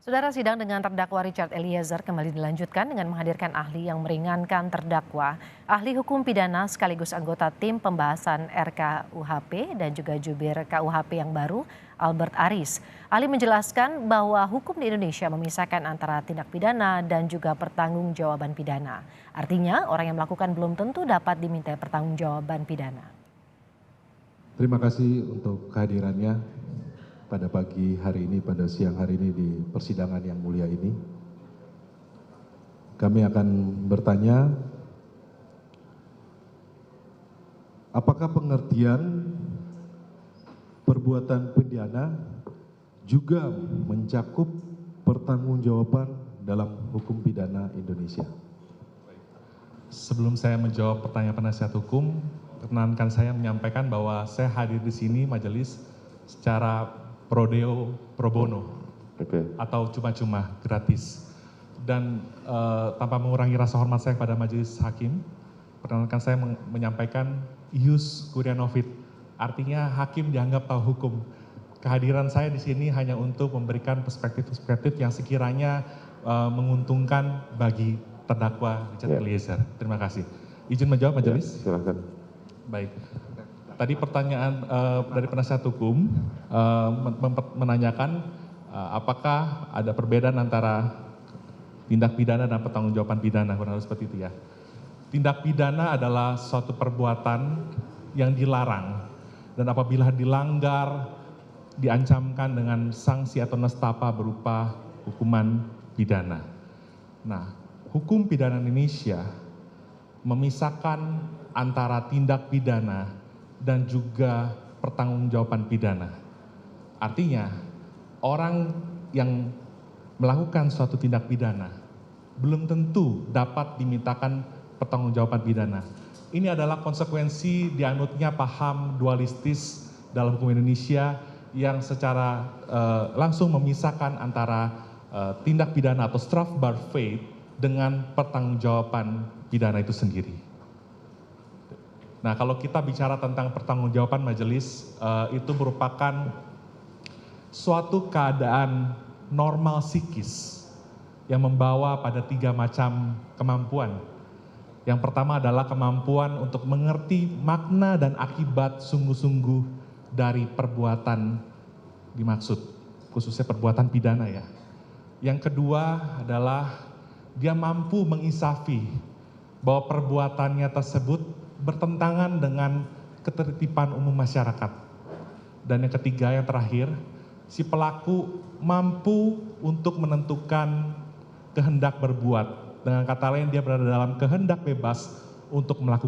Saudara, sidang dengan terdakwa Richard Eliezer kembali dilanjutkan dengan menghadirkan ahli yang meringankan terdakwa. Ahli hukum pidana sekaligus anggota tim pembahasan RKUHP dan juga jubir KUHP yang baru, Albert Aris. Ahli menjelaskan bahwa hukum di Indonesia memisahkan antara tindak pidana dan juga pertanggungjawaban pidana. Artinya, orang yang melakukan belum tentu dapat dimintai pertanggungjawaban pidana. Terima kasih untuk kehadirannya pada pagi hari ini, pada siang hari ini di persidangan yang mulia ini. Kami akan bertanya, apakah pengertian perbuatan pidana juga mencakup pertanggungjawaban dalam hukum pidana Indonesia? Sebelum saya menjawab pertanyaan penasihat hukum, perkenankan saya menyampaikan bahwa saya hadir di sini majelis secara pro bono, atau cuma-cuma gratis, dan tanpa mengurangi rasa hormat saya kepada majelis hakim, perkenankan saya menyampaikan ius curiae novit, artinya hakim dianggap tahu hukum. Kehadiran saya di sini hanya untuk memberikan perspektif-perspektif yang sekiranya menguntungkan bagi terdakwa Richard Eliezer. Terima kasih. Izin menjawab majelis? Silakan. Baik. Tadi pertanyaan dari penasihat hukum menanyakan apakah ada perbedaan antara tindak pidana dan pertanggungjawaban pidana, kurang lebih seperti itu ya. Tindak pidana adalah suatu perbuatan yang dilarang dan apabila dilanggar diancamkan dengan sanksi atau nestapa berupa hukuman pidana. Nah, hukum pidana Indonesia memisahkan antara tindak pidana dan juga pertanggungjawaban pidana. Artinya, orang yang melakukan suatu tindak pidana belum tentu dapat dimintakan pertanggungjawaban pidana. Ini adalah konsekuensi dianutnya paham dualistis dalam hukum Indonesia yang secara langsung memisahkan antara tindak pidana atau strafbar feit dengan pertanggungjawaban pidana itu sendiri. Nah, kalau kita bicara tentang pertanggungjawaban majelis, itu merupakan suatu keadaan normal psikis yang membawa pada 3 macam kemampuan. Yang pertama adalah kemampuan untuk mengerti makna dan akibat sungguh-sungguh dari perbuatan dimaksud, khususnya perbuatan pidana ya. Yang kedua adalah dia mampu menginsafi bahwa perbuatannya tersebut bertentangan dengan ketertiban umum masyarakat. Dan yang ketiga, yang terakhir, si pelaku mampu untuk menentukan kehendak berbuat. Dengan kata lain, dia berada dalam kehendak bebas untuk melakukan